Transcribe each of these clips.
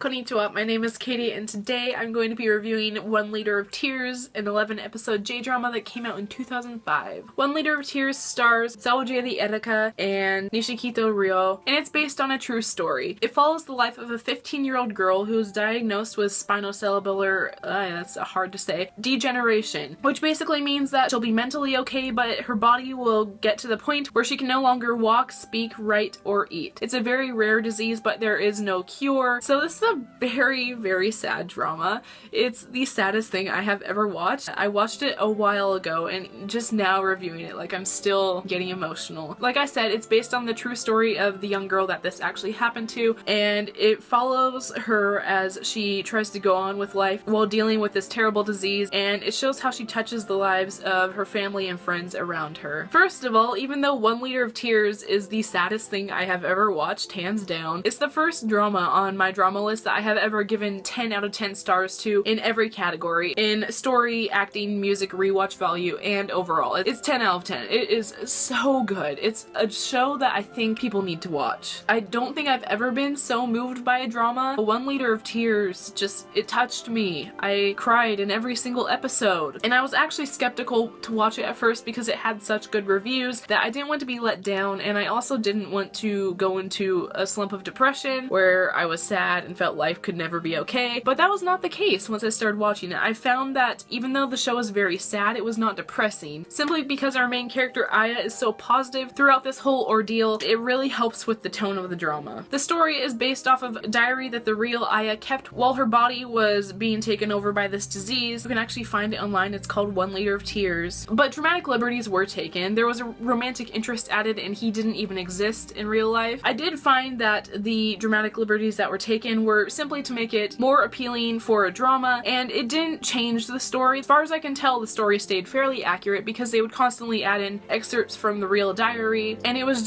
Konnichiwa, my name is Katie and today I'm going to be reviewing 1 Liter of Tears, an 11-episode J-drama that came out in 2005. 1 Liter of Tears stars Saoji the Erika and Nishikito Ryo, and it's based on a true story. It follows the life of a 15-year-old girl who is diagnosed with spinocerebellar, that's hard to say, degeneration, which basically means that she'll be mentally okay, but her body will get to the point where she can no longer walk, speak, write, or eat. It's a very rare disease, but there is no cure, so this is a very, very sad drama. It's the saddest thing I have ever watched. I watched it a while ago and just now reviewing it, like, I'm still getting emotional. Like I said, it's based on the true story of the young girl that this actually happened to, and it follows her as she tries to go on with life while dealing with this terrible disease, and it shows how she touches the lives of her family and friends around her. First of all, even though 1 Liter of Tears is the saddest thing I have ever watched, hands down, it's the first drama on my drama list that I have ever given 10 out of 10 stars to in every category, in story, acting, music, rewatch value, and overall. It's 10 out of 10. It is so good. It's a show that I think people need to watch. I don't think I've ever been so moved by a drama. 1 Liter of Tears just, it touched me. I cried in every single episode, and I was actually skeptical to watch it at first because it had such good reviews that I didn't want to be let down, and I also didn't want to go into a slump of depression where I was sad and felt life could never be okay, but that was not the case once I started watching it. I found that even though the show was very sad, it was not depressing. Simply because our main character Aya is so positive throughout this whole ordeal, it really helps with the tone of the drama. The story is based off of a diary that the real Aya kept while her body was being taken over by this disease. You can actually find it online. It's called 1 Liter of Tears. But dramatic liberties were taken. There was a romantic interest added and he didn't even exist in real life. I did find that the dramatic liberties that were taken were simply to make it more appealing for a drama, and it didn't change the story. As far as I can tell, the story stayed fairly accurate because they would constantly add in excerpts from the real diary, and it was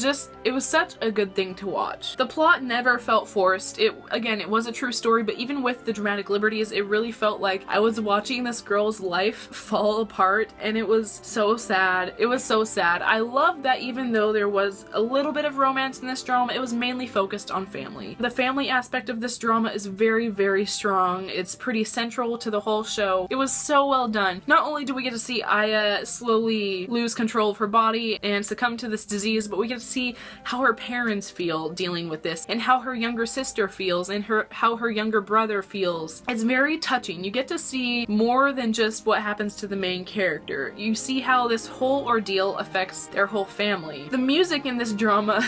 such a good thing to watch. The plot never felt forced. Again, it was a true story, but even with the dramatic liberties, it really felt like I was watching this girl's life fall apart, and it was so sad. It was so sad. I love that even though there was a little bit of romance in this drama, it was mainly focused on family. The family aspect of this drama is very, very strong. It's pretty central to the whole show. It was so well done. Not only do we get to see Aya slowly lose control of her body and succumb to this disease, but we get to see how her parents feel dealing with this, and how her younger sister feels, and how her younger brother feels. It's very touching. You get to see more than just what happens to the main character. You see how this whole ordeal affects their whole family. The music in this drama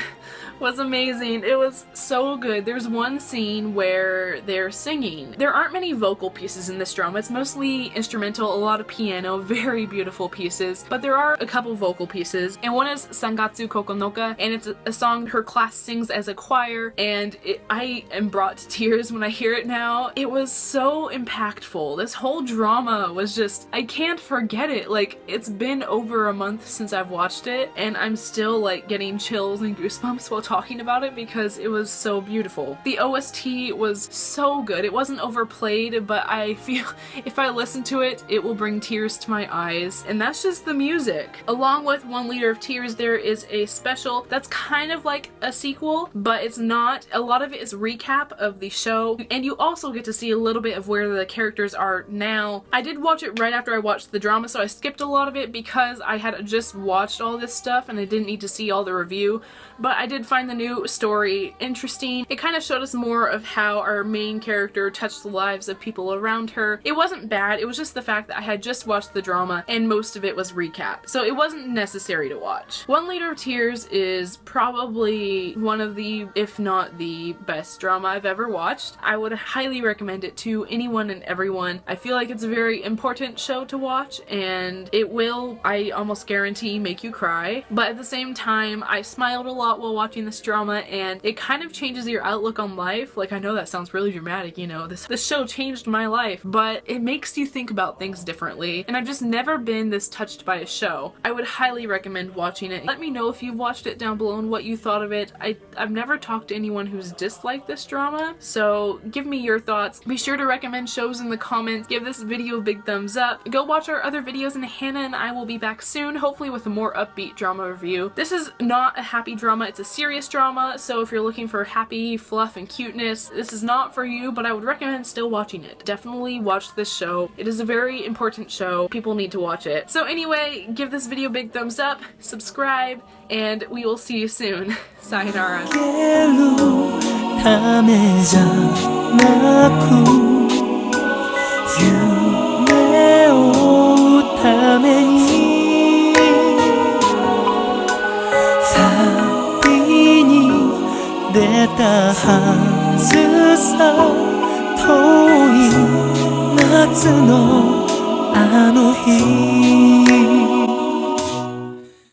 was amazing. It was so good. There's one scene where they're singing. There aren't many vocal pieces in this drama. It's mostly instrumental, a lot of piano, very beautiful pieces, but there are a couple vocal pieces, and one is Sangatsu Kokonoka, and it's a song her class sings as a choir, and I am brought to tears when I hear it now. It was so impactful. This whole drama was just, I can't forget it. Like, it's been over a month since I've watched it, and I'm still like getting chills and goosebumps while talking about it because it was so beautiful. The OST was so good. It wasn't overplayed, but I feel if I listen to it, it will bring tears to my eyes, and that's just the music. Along with 1 Liter of Tears, there is a special that's kind of like a sequel, but it's not. A lot of it is recap of the show, and you also get to see a little bit of where the characters are now. I did watch it right after I watched the drama, so I skipped a lot of it because I had just watched all this stuff and I didn't need to see all the review, but I did find the new story interesting. It kind of showed us more of how our main character touched the lives of people around her. It wasn't bad, it was just the fact that I had just watched the drama and most of it was recap, so it wasn't necessary to watch. 1 Liter of Tears is probably one of the, if not the best drama I've ever watched. I would highly recommend it to anyone and everyone. I feel like it's a very important show to watch, and it will, I almost guarantee, make you cry, but at the same time, I smiled a lot while watching this drama, and it kind of changes your outlook on life. Like, I know that sounds really dramatic, you know, this show changed my life, but it makes you think about things differently, and I've just never been this touched by a show. I would highly recommend watching it. Let me know if you've watched it down below and what you thought of it. I've never talked to anyone who's disliked this drama, so give me your thoughts. Be sure to recommend shows in the comments. Give this video a big thumbs up. Go watch our other videos, and Hannah and I will be back soon, hopefully with a more upbeat drama review. This is not a happy drama, it's a serious drama, so if you're looking for happy fluff and cuteness, this is is not for you, but I would recommend still watching it. Definitely watch this show. It is a very important show. People need to watch it. So anyway, give this video a big thumbs up, subscribe, and we will see you soon. Sayonara. ためじゃなく夢を追うために旅に出たはずさ遠い夏のあの日